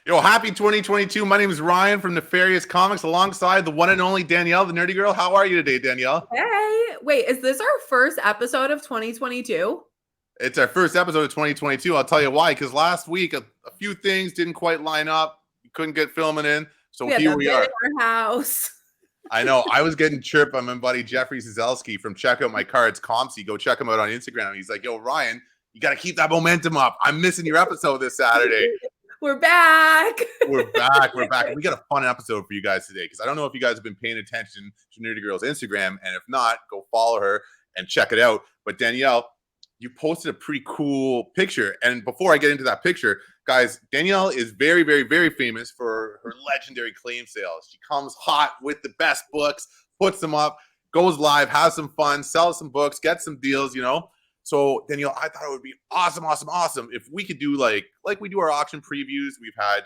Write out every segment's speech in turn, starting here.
Yo, happy 2022. My name is Ryan from Nefarious Comics alongside the one and only Danielle, the nerdy girl. How are you today, Danielle? Hey, wait, is this our first episode of 2022? It's our first episode of 2022. I'll tell you why, because last week a few things didn't quite line up. We couldn't get filming in. So We had here the we vid are. in our house. I know. I was getting chirped by my buddy Jeffrey Zizelski from Check Out My Cards, Comsy. Go check him out on Instagram. He's like, yo, Ryan, you got to keep that momentum up. I'm missing your episode this Saturday. We're back. We're back. We're back. We got a fun episode for you guys today because I don't know if you guys have been paying attention to Nerdy Girl's Instagram. And if not, go follow her and check it out. But Danielle, you posted a pretty cool picture. And before I get into that picture, guys, Danielle is very, very, very famous for her legendary claim sales. She comes hot with the best books, puts them up, goes live, has some fun, sells some books, gets some deals, you know. So Danielle, I thought it would be awesome if we could do like we do our auction previews. We've had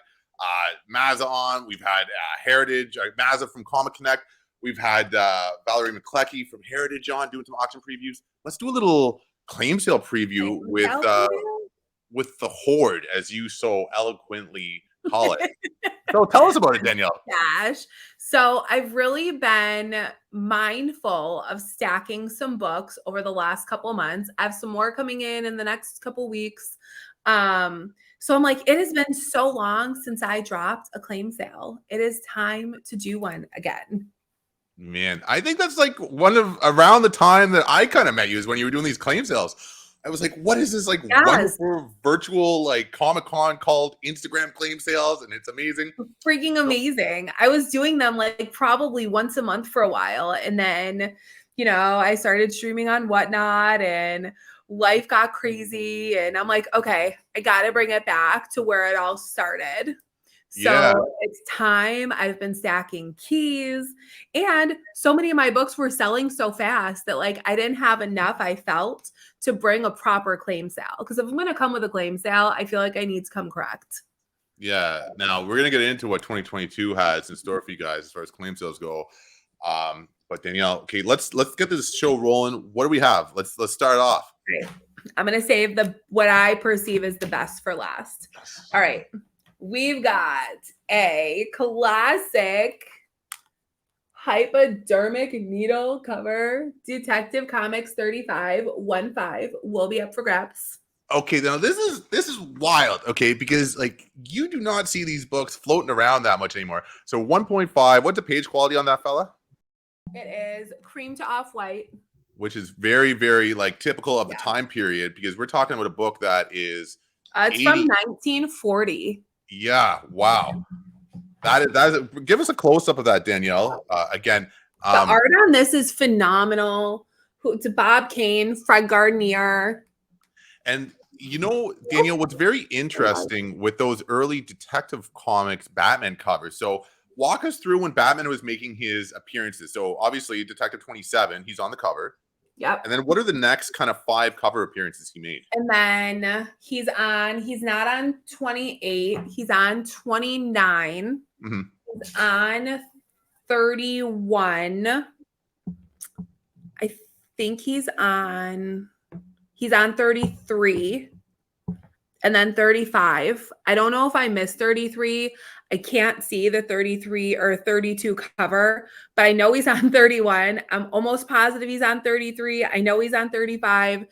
Mazza on, we've had Heritage, Mazza from Comic Connect, we've had Valerie McClecky from Heritage on doing some auction previews. Let's do a little claim sale preview with the Horde, as you so eloquently call it. So tell us about it, Danielle. Gosh. So I've really been mindful of stacking some books over the last couple of months. I have some more coming in the next couple weeks. So I'm like, it has been so long since I dropped a claim sale. It is time to do one again. Man, I think that's like one of around the time that I kind of met you is when you were doing these claim sales. I was like, what is this like wonderful virtual like Comic-Con called Instagram claim sales? And it's amazing. Freaking amazing. I was doing them like probably once a month for a while. And then, you know, I started streaming on Whatnot and life got crazy. And I'm like, okay, I got to bring it back to where it all started. So it's time. I've been stacking keys, and so many of my books were selling so fast that like I didn't have enough, I felt, to bring a proper claim sale. Because if I'm going to come with a claim sale, I feel like I need to come correct. Yeah. Now we're going to get into what 2022 has in store for you guys as far as claim sales go. But Danielle, okay, let's get this show rolling. What do we have? Let's start off. Okay. I'm going to save what I perceive as the best for last. All right. We've got a classic hypodermic needle cover, Detective Comics 3515 will be up for grabs. Okay, now this is wild, okay, because like you do not see these books floating around that much anymore. So 1.5, what's the page quality on that fella? It is cream to off-white. Which is very, very like typical of the time period, because we're talking about a book that is it's from 1940. Yeah, wow. That is give us a close-up of that, Danielle. Again, the art on this is phenomenal. To Bob Kane, Fred Gardner. And you know, Danielle, what's very interesting with those early Detective Comics Batman covers. So walk us through when Batman was making his appearances. So obviously Detective 27, he's on the cover. Yep. And then what are the next kind of 5 cover appearances he made? And then he's not on 28. He's on 29. Mm-hmm. He's on 31. I think he's on 33. And then 35. I don't know if I missed 33. I can't see the 33 or 32 cover, but I know he's on 31. I'm almost positive he's on 33. I know he's on 35.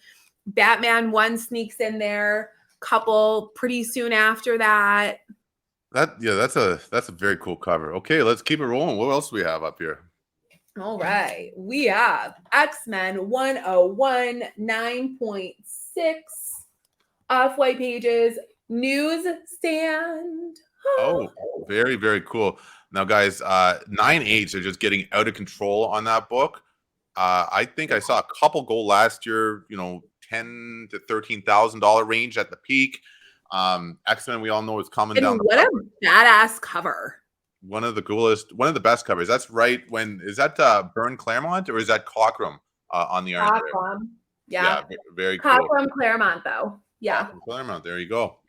Batman 1 sneaks in there, couple pretty soon after that. That's a very cool cover. Okay, let's keep it rolling. What else do we have up here? All right. We have X-Men 101 9.6 off-white pages, newsstand. Oh, very, very cool. Now, guys, 9/8 are just getting out of control on that book. I think I saw a couple go last year, you know, $10,000 to $13,000 range at the peak. X-Men, we all know, is coming down. What a badass cover! One of the coolest, one of the best covers. That's right. Is that Byrne Claremont or is that Cockrum on the art? Cockrum. Yeah, very cool. Cockrum Claremont, though. Yeah, Cockrum Claremont. There you go.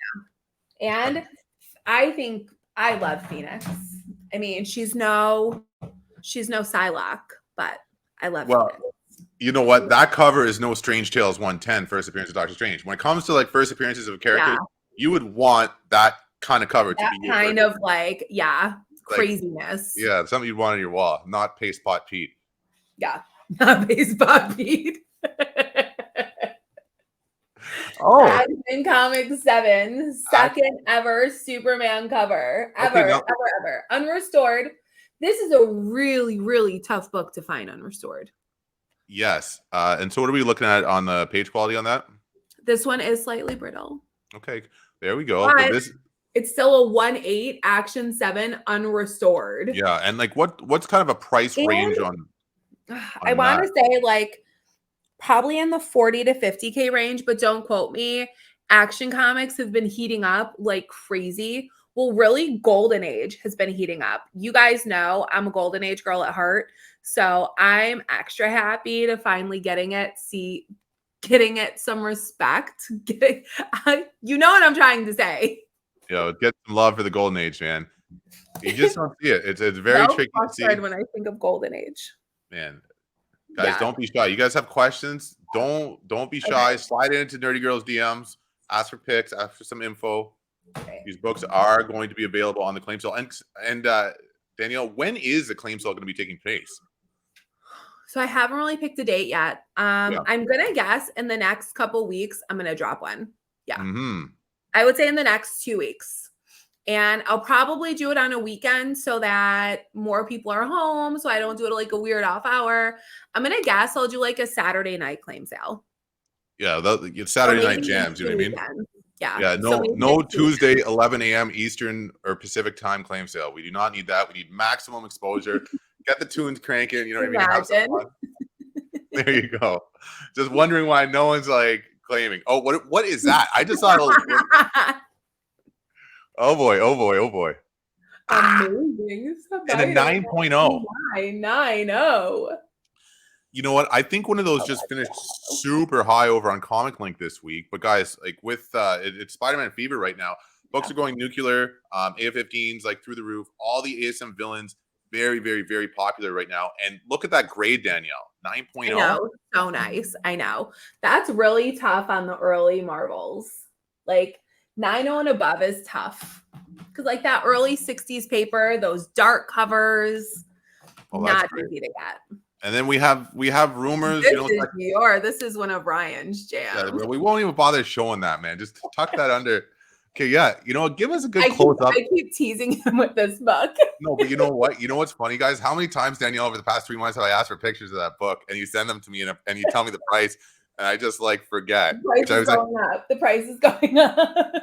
Yeah. And I think I love Phoenix. I mean, she's no Psylocke, but I love Phoenix. You know what? That cover is no Strange Tales 110, first appearance of Doctor Strange. When it comes to like first appearances of characters, you would want that kind of cover to That be kind of like, like, craziness. yeah, something you'd want on your wall, not Paste Pot Pete. Yeah. Not baseball beat. Oh, Action Comics 7, second ever Superman cover. Okay, Ever, now- ever, ever. Unrestored. This is a really, really tough book to find unrestored. yes. And so what are we looking at on the page quality on that? This one is slightly brittle. Okay, there we go. But This, it's still a 1/8 Action 7 unrestored. yeah, and like what's kind of a price range And on I want that? to say like probably in the 40 to 50K range, but don't quote me. Action Comics have been heating up like crazy. Well, really, Golden Age has been heating up. You guys know I'm a Golden Age girl at heart. So I'm extra happy to finally getting it some respect. You know what I'm trying to say. You know, get some love for the Golden Age, man. You just don't see it. It's very tricky to see. When I think of Golden Age. Man, guys, don't be shy. You guys have questions? Don't be shy. Slide into Nerdy Girls DMs. Ask for pics. Ask for some info. Okay. These books are going to be available on the claim sale. And Danielle, when is the claim sale going to be taking place? So I haven't really picked a date yet. I'm gonna guess in the next couple weeks I'm gonna drop one. Yeah. Mm-hmm. I would say in the next 2 weeks. And I'll probably do it on a weekend so that more people are home. So I don't do it like a weird off hour. I'm going to guess I'll do like a Saturday night claim sale. Yeah, it's Saturday night jams. You know what I mean? Yeah. Yeah. No Tuesday, 11 a.m. Eastern or Pacific time claim sale. We do not need that. We need maximum exposure. Get the tunes cranking. You know what I mean? Have some fun. There you go. Just wondering why no one's like claiming. Oh, what is that? I just saw it. Oh boy. Amazing. And a 9.0. 9.0. You know what? I think one of those just finished super high over on Comic Link this week. But guys, like with it's Spider-Man fever right now. Books are going nuclear. AF-15s like through the roof. All the ASM villains very, very, very popular right now. And look at that grade, Danielle. 9.0. I know. So nice. I know. That's really tough on the early Marvels. Like 9.0 and above is tough. Because like that early 60s paper, those dark covers, not easy to get. And then we have rumors. This is Dior. This is one of Ryan's jams. Yeah, we won't even bother showing that, man. Just tuck that under. Okay, yeah. You know what? Give us a good close up. I keep teasing him with this book. No, but you know what? You know what's funny, guys? How many times, Danielle, over the past 3 months have I asked for pictures of that book and you send them to me and you tell me the price and I just like forget. The price is going up. The price is going up.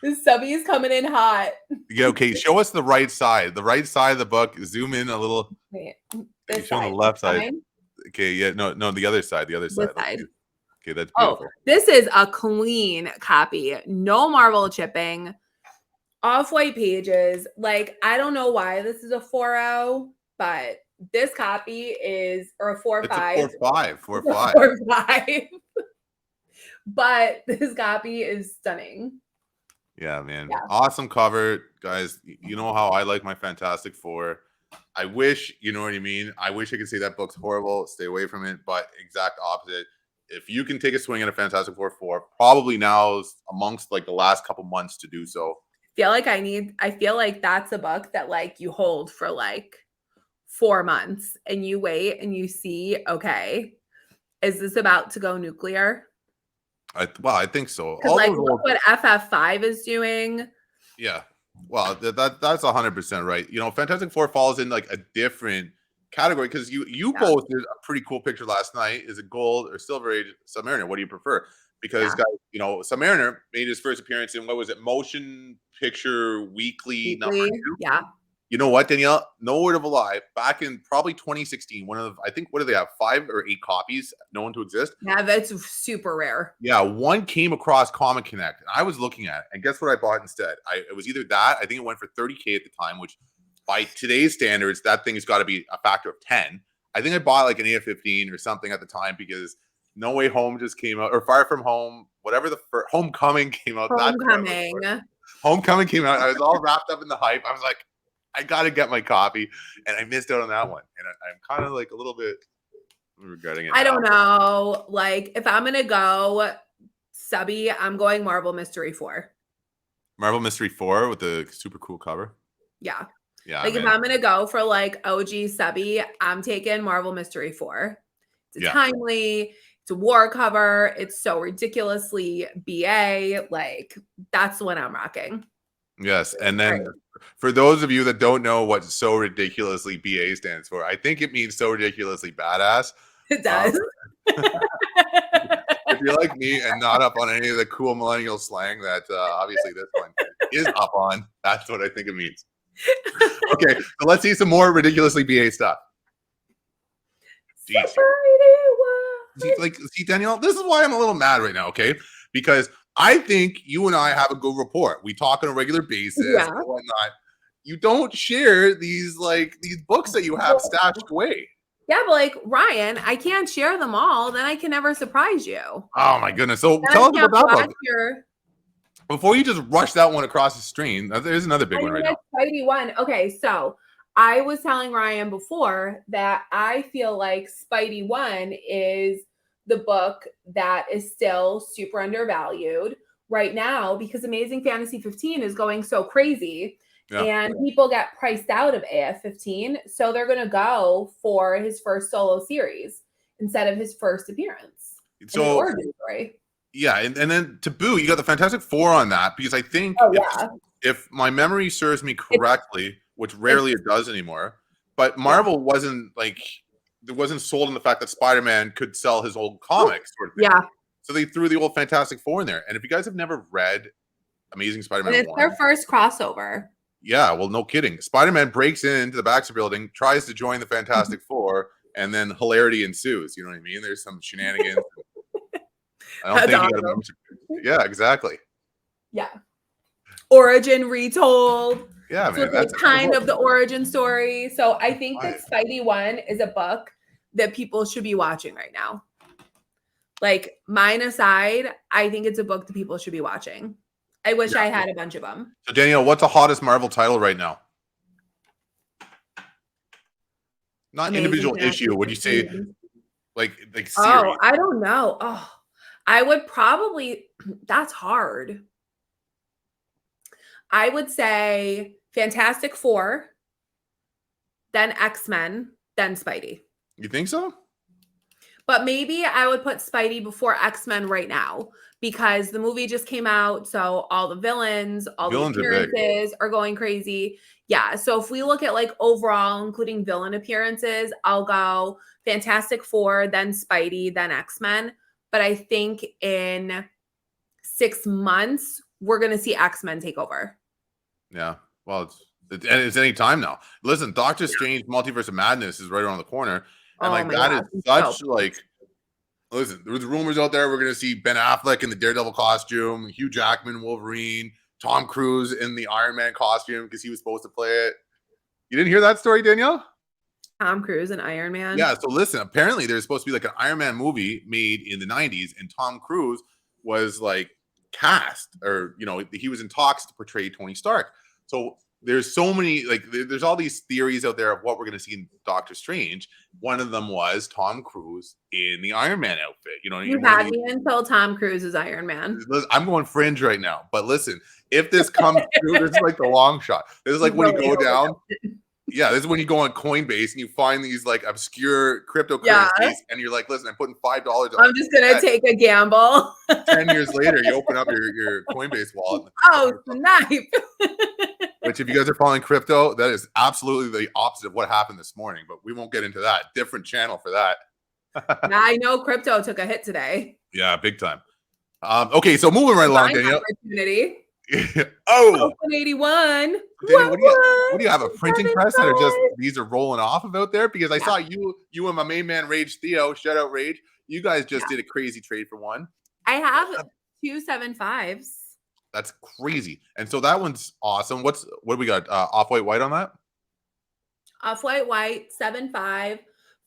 The subby is coming in hot. Yeah, okay. Show us the right side. The right side of the book. Zoom in a little. Wait, show the left side. Okay, yeah, no, the other side. The other side. Okay, that's beautiful. This is a clean copy. No Marvel chipping. Off-white pages. Like, I don't know why this is a 4.0, but this copy is, or a 4.5. It's a 4.5. 4.5. But this copy is stunning. Yeah, man. Yeah. Awesome cover, guys. You know how I like my Fantastic Four. I wish, you know what I mean? I wish I could say that book's horrible. Stay away from it. But exact opposite. If you can take a swing at a Fantastic Four 4, probably now is amongst like the last couple months to do so. I feel like that's a book that like you hold for like 4 months and you wait and you see, okay, is this about to go nuclear? I think so. Like, look what FF5 is doing. Yeah. Well, that's 100% right. You know, Fantastic Four falls in like a different category because you posted a pretty cool picture last night. Is it Gold or Silver Age Submariner? What do you prefer? Because guys, you know, Submariner made his first appearance in what was it? Motion Picture Weekly number 2. Yeah. You know what, Danielle? No word of a lie. Back in probably 2016, one of, I think, what do they have? 5 or 8 copies known to exist. Yeah, that's super rare. Yeah, one came across Comic Connect, and I was looking at it, and guess what I bought instead? It was either that, I think it went for $30K at the time, which by today's standards, that thing has got to be a factor of 10. I think I bought like an AF-15 or something at the time because No Way Home just came out, or Far From Home, whatever Homecoming came out. Homecoming came out. I was all wrapped up in the hype. I was like, I got to get my copy, and I missed out on that one. And I'm kind of like a little bit regretting it. I don't know. Like, if I'm going to go subby, I'm going Marvel Mystery 4. Marvel Mystery 4 with the super cool cover. Yeah. Yeah, Like, if man. I'm gonna go for like OG subby, I'm taking Marvel Mystery 4. It's Yeah. timely, it's a war cover, it's so ridiculously BA. Like, that's the one I'm rocking. Yes. And then Right. for those of you that don't know what so ridiculously BA stands for, I think it means so ridiculously badass. It Um, does. if you're like me and not up on any of the cool millennial slang that obviously this one is up on, that's what I think it means. Okay, so let's see some more ridiculously BA stuff. Jeez. See, Danielle, this is why I'm a little mad right now, okay? Because I think you and I have a good rapport. We talk on a regular basis Yeah. and whatnot. You don't share these books that you have stashed away. Yeah, but like, Ryan, I can't share them all. Then I can never surprise you. Oh my goodness! So Then tell I us can't about that watch book your- before you just rush that one across the stream. There's another big I one right mean, now. Spidey one. Okay, so I was telling Ryan before that I feel like Spidey one is the book that is still super undervalued right now because Amazing Fantasy 15 is going so crazy. Yeah. And people get priced out of AF 15. So they're going to go for his first solo series instead of his first appearance. So, origin story. Yeah. And then to boot, you got the Fantastic Four on that because I think if my memory serves me correctly, which rarely it does anymore, but Marvel wasn't sold in the fact that Spider-Man could sell his old comics sort of thing. Yeah. So they threw the old Fantastic Four in there. And if you guys have never read Amazing Spider-Man, and it's their first crossover. Yeah, well, no kidding. Spider-Man breaks into the Baxter Building, tries to join the Fantastic Four, and then hilarity ensues. You know what I mean? There's some shenanigans. I don't think you got a membership. Yeah, exactly. Yeah. Origin retold. Yeah, so man. That's kind of the origin story. So I think that Spidey 1 is a book that people should be watching right now. Like, mine aside, I think it's a book that people should be watching. I wish I had a bunch of them. So, Danielle, what's the hottest Marvel title right now? Not Amazing individual issue. Would you say like series? Oh, I don't know. Oh, I would probably, that's hard. I would say Fantastic Four, then X-Men, then Spidey. You think so? But maybe I would put Spidey before X-Men right now because the movie just came out. So all the villains, all the appearances are going crazy. Yeah. So if we look at like overall, including villain appearances, I'll go Fantastic Four, then Spidey, then X-Men. But I think in 6 months, we're going to see X-Men take over. Yeah. Well, it's any time now. Listen, Doctor Strange Multiverse of Madness is right around the corner. And that is such listen, there's rumors out there we're going to see Ben Affleck in the Daredevil costume, Hugh Jackman, Wolverine, Tom Cruise in the Iron Man costume because he was supposed to play it. You didn't hear that story, Danielle? Tom Cruise and Iron Man? Yeah, so listen, apparently there's supposed to be like an Iron Man movie made in the 90s and Tom Cruise was like cast or, he was in talks to portray Tony Stark. So there's so many, there's all these theories out there of what we're going to see in Doctor Strange. One of them was Tom Cruise in the Iron Man outfit. You had me until Tom Cruise is Iron Man. I'm going fringe right now. But listen, if this comes true, this is like the long shot. This is like when you go down. Yeah, this is when you go on Coinbase and you find these like obscure cryptocurrencies and you're like, listen, I'm putting $5 on I'm just going to take a gamble. 10 years later, you open up your Coinbase wallet. Oh, snipe. Which, if you guys are following crypto, that is absolutely the opposite of what happened this morning. But we won't get into that. Different channel for that. I know crypto took a hit today. Yeah, big time. Okay, so moving right along, Danielle. Opportunity. Oh, 81. Danielle, what do you have? A printing press that are just these are rolling off of out there? Because I saw you and my main man Rage Theo, shout out Rage. You guys just did a crazy trade for one. I have 2 7.5s. That's crazy. And so that one's awesome. What do we got? Off-white white on that? Off-white white, 7.5.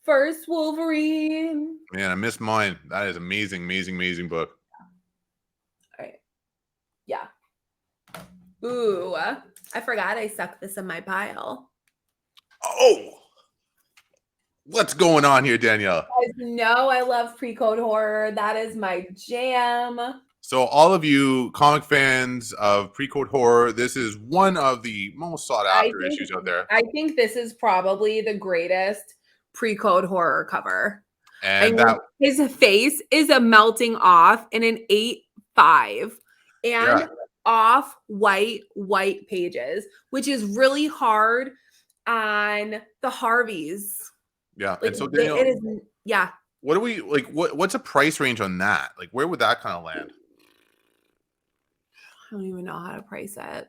First Wolverine. Man, I missed mine. That is amazing, amazing, amazing book. All right. Yeah. Ooh, I forgot I stuck this in my pile. Oh, what's going on here, Danielle? You guys know I love pre-code horror. That is my jam. So all of you comic fans of pre-code horror, this is one of the most sought after issues out there. I think this is probably the greatest pre-code horror cover. And that his face is a melting off in an 8.5 and off white pages, which is really hard on the Harveys. Yeah. Like, and so Daniel, it is, yeah. What do we like? What's a price range on that? Like, where would that kind of land? I don't even know how to price it.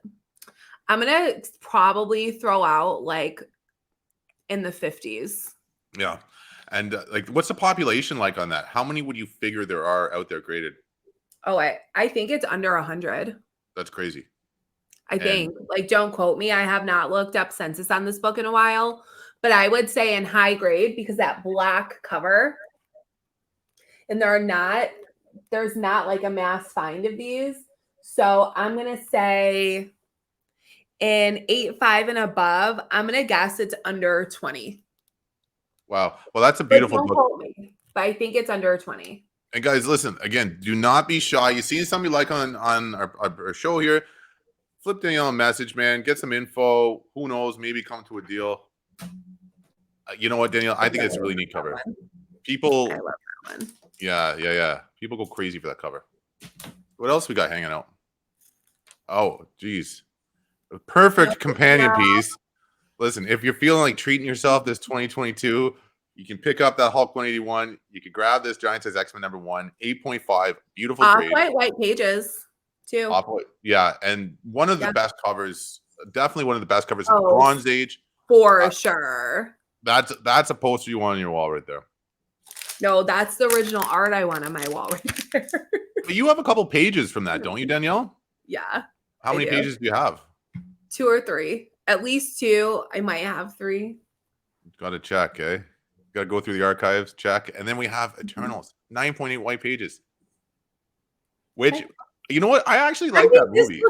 I'm gonna probably throw out like in the 50s. Yeah. And like, what's the population like on that? How many would you figure there are out there graded? Oh, I think it's under 100. That's crazy. I think, like, don't quote me. I have not looked up census on this book in a while, but I would say in high grade, because that black cover, and there's not like a mass find of these. So I'm going to say in 8.5 and above, I'm going to guess it's under 20. Wow. Well, that's a beautiful book. Quote me, but I think it's under 20. And guys, listen, again, do not be shy. You see somebody like on our show here, flip Danielle a message, man. Get some info. Who knows? Maybe come to a deal. You know what, Danielle? I think it's a really neat cover. People, I love that one. Yeah. People go crazy for that cover. What else we got hanging out? Oh, geez. A perfect companion piece. Listen, if you're feeling like treating yourself this 2022, you can pick up that Hulk 181. You can grab this Giant Size X-Men #1, 8.5, beautiful grade. White pages, too. Yeah, and one of the best covers, definitely one of the best covers of the Bronze Age. For sure. That's a poster you want on your wall right there. No, that's the original art I want on my wall right there. But you have a couple pages from that, don't you, Danielle? Yeah. How many pages do you have? 2 or 3. At least 2. I might have 3. Got to check, eh? Got to go through the archives, check. And then we have Eternals, 9.8 white pages. Which, you know what? I actually like that movie.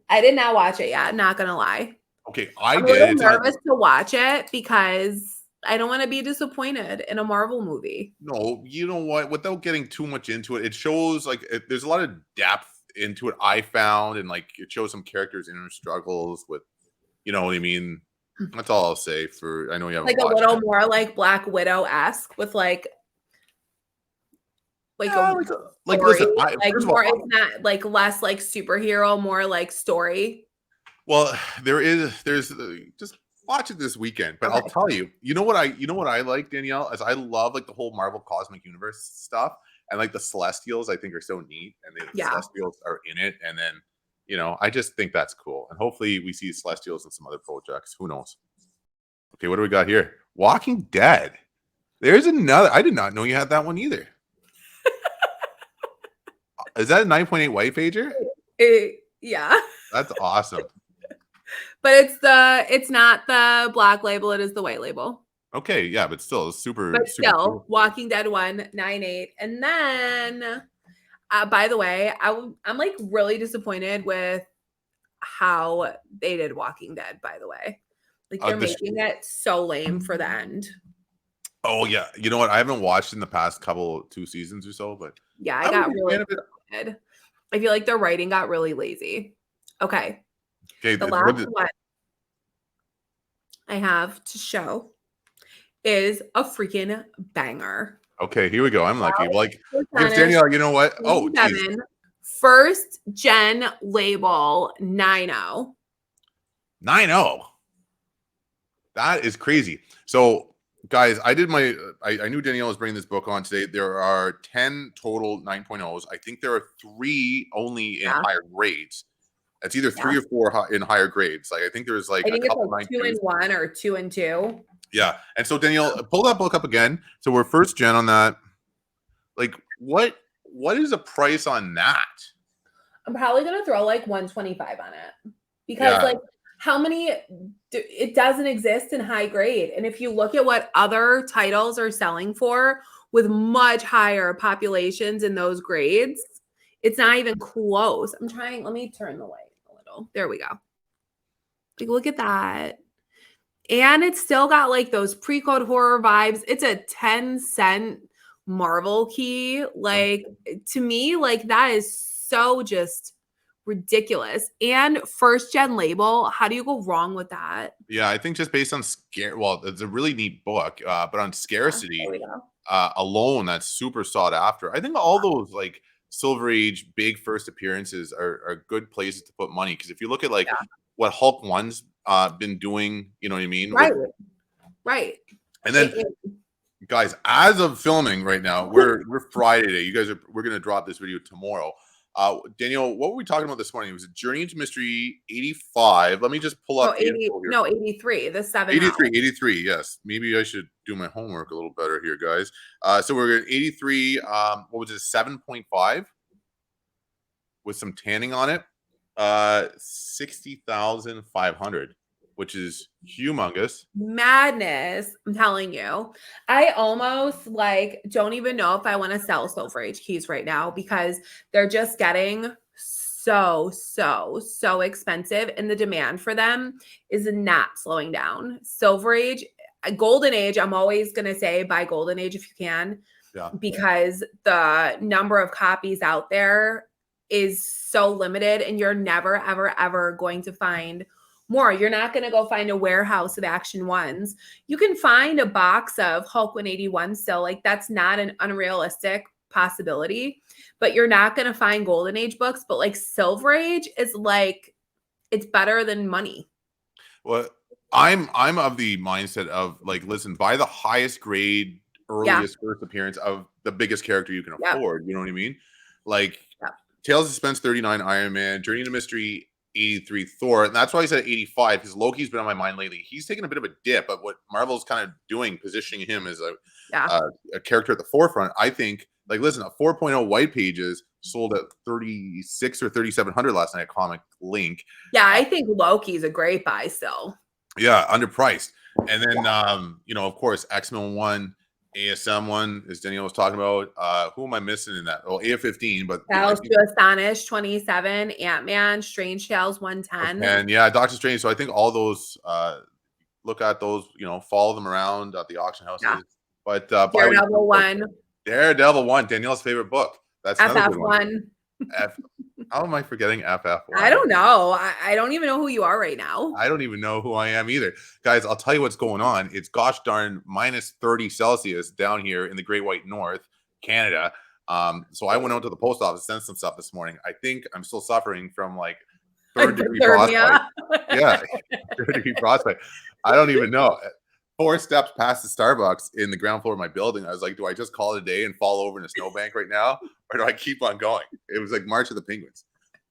I did not watch it yet, not going to lie. Okay, I'm a little nervous to watch it because I don't want to be disappointed in a Marvel movie. No, you know what? Without getting too much into it, it shows like there's a lot of depth into it, I found, and like it shows some characters' inner struggles with, you know what I mean? That's all I'll say. I know you have like a little more like Black Widow-esque with like listen, more, it's not like less like superhero, more like story. Well, there's just watch it this weekend. But I'll tell you, you know what I like, Danielle, is I love like the whole Marvel Cosmic Universe stuff, and like the Celestials I think are so neat, and the Celestials are in it, and then I just think that's cool, and hopefully we see Celestials in some other projects. Who knows? Okay, what do we got here? Walking Dead. There's another. I did not know you had that one either. Is that a 9.8 white pager? Yeah. That's awesome. But it's not the black label, it is the white label. Okay, yeah, but still super. But still, cool. Walking Dead 198. And then by the way, I'm like really disappointed with how they did Walking Dead, by the way. Like they're making it so lame for the end. Oh yeah. You know what? I haven't watched in the past 2 seasons or so, but yeah, I got really disappointed. I feel like their writing got really lazy. Okay. The last one I have to show is a freaking banger. Okay, here we go. I'm lucky. Like, give Danielle, you know what? Oh, geez. First gen label 9.0. 9.0. That is crazy. So, guys, I knew Danielle was bringing this book on today. There are 10 total 9.0s. I think there are 3 only in higher grades. It's either 3 or 4 in higher grades. Like I think there's like a couple like 2 and 1 or 2 and 2. Yeah. And so Danielle, pull that book up again. So we're first gen on that. Like what is a price on that? I'm probably gonna throw like 125 on it because like how many it doesn't exist in high grade. And if you look at what other titles are selling for with much higher populations in those grades, it's not even close. Let me turn the light a little. There we go. Like, look at that. And it's still got like those pre-code horror vibes. It's a 10-cent Marvel key. Like, to me, like, that is so just ridiculous. And first gen label, how do you go wrong with that? Yeah, I think just based on well, it's a really neat book, but on Yeah, there scarcity we go. alone, that's super sought after. I think all those like Silver Age big first appearances are good places to put money, because if you look at like Yeah. what Hulk One's been doing, you know what I mean? Right. Right. And then, guys, as of filming right now, we're Friday today. You guys we're gonna drop this video tomorrow. Danielle, what were we talking about this morning? It was a Journey into Mystery 85. Let me just pull up the info here. No, 83, the 7 83, yes. Maybe I should do my homework a little better here, guys. So we're at 83, what was it, 7.5 with some tanning on it. 60,500, which is humongous. Madness. I'm telling you. I almost like don't even know if I want to sell Silver Age keys right now because they're just getting so expensive, and the demand for them is not slowing down. Silver Age, Golden Age, I'm always going to say buy Golden Age if you can. Yeah. Because the number of copies out there is so limited, and you're never ever going to find more. You're not going to go find a warehouse of Action Ones. You can find a box of Hulk 181 still. Like, that's not an unrealistic possibility, but you're not going to find Golden Age books. But like Silver Age is like, it's better than money. Well, I'm of the mindset of like, listen, buy the highest grade, earliest first appearance of the biggest character you can afford. You know what I mean? Like Tales of Suspense 39 Iron Man, Journey to Mystery 83 Thor, and that's why I said 85, because Loki's been on my mind lately. He's taken a bit of a dip, but what Marvel's kind of doing, positioning him as a character at the forefront, I think. Like, listen, a 4.0 White Pages sold at 36 or 3,700 last night at Comic Link. Yeah, I think Loki's a great buy still. Yeah, underpriced. And then, you know, of course, X-Men 1, ASM 1, as Danielle was talking about. Who am I missing in that? Oh, AF-15, but Battles to Astonish 27, Ant-Man, Strange Tales 110. And yeah, Doctor Strange. So I think all those, look at those, you know, follow them around at the auction houses. Yeah. But Daredevil 1. Daredevil 1, Danielle's favorite book. That's FF1. How am I forgetting FF1? I don't know. I don't even know who you are right now. I don't even know who I am either. Guys, I'll tell you what's going on. It's gosh darn minus 30 Celsius down here in the Great White North, Canada. So I went out to the post office, sent some stuff this morning. I think I'm still suffering from like third-degree frostbite. Yeah, third-degree frostbite. I don't even know. 4 steps past the Starbucks in the ground floor of my building, I was like, do I just call it a day and fall over in a snowbank right now? Or do I keep on going? It was like March of the Penguins.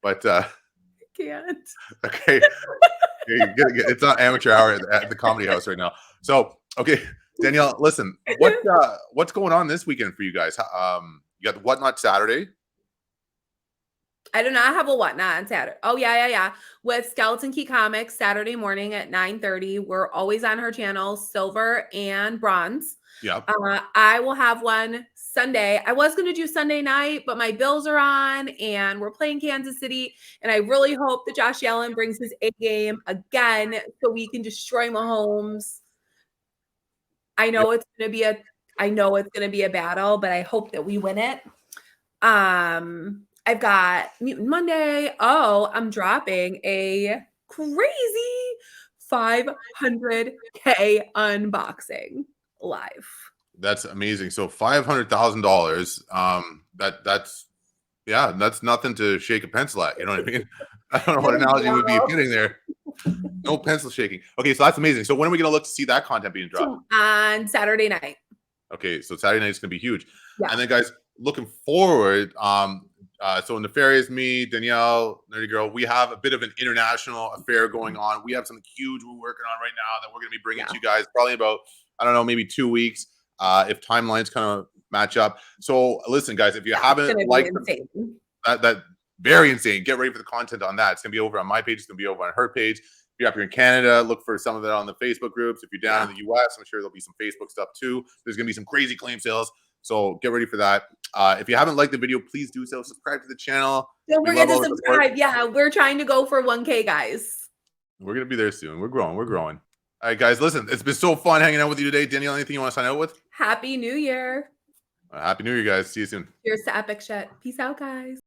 But I can't. Okay. It's not amateur hour at the Comedy House right now. So, okay, Danielle, listen, what's going on this weekend for you guys? You got the Whatnot Saturday. I do not have a Whatnot on Saturday. Oh, yeah. With Skeleton Key Comics, Saturday morning at 9:30. We're always on her channel, Silver and Bronze. Yeah. I will have one Sunday. I was going to do Sunday night, but my Bills are on and we're playing Kansas City. And I really hope that Josh Allen brings his A game again so we can destroy Mahomes. I know it's going to be a battle, but I hope that we win it. I've got Mutant Monday. Oh, I'm dropping a crazy 500K unboxing live. That's amazing. So $500,000. That's nothing to shake a pencil at. You know what I mean? I don't know what analogy would be fitting there. No pencil shaking. Okay, so that's amazing. So when are we gonna look to see that content being dropped? On Saturday night. Okay, so Saturday night is gonna be huge. Yeah. And then, guys, looking forward. So Nefarious, me, Danielle, Nerdy Girl, we have a bit of an international affair going on. We have something huge we're working on right now that we're going to be bringing to you guys probably about, I don't know, maybe 2 weeks, if timelines kind of match up. So listen, guys, if you haven't liked that, very insane. Get ready for the content on that. It's going to be over on my page. It's going to be over on her page. If you're up here in Canada, look for some of it on the Facebook groups. If you're down in the US, I'm sure there'll be some Facebook stuff too. There's going to be some crazy claim sales. So get ready for that. If you haven't liked the video, please do so. Subscribe to the channel. Don't forget to subscribe. Yeah, we're trying to go for 1K, guys. We're going to be there soon. We're growing. All right, guys, listen, it's been so fun hanging out with you today. Danielle, anything you want to sign out with? Happy New Year. Happy New Year, guys. See you soon. Here's to epic shit. Peace out, guys.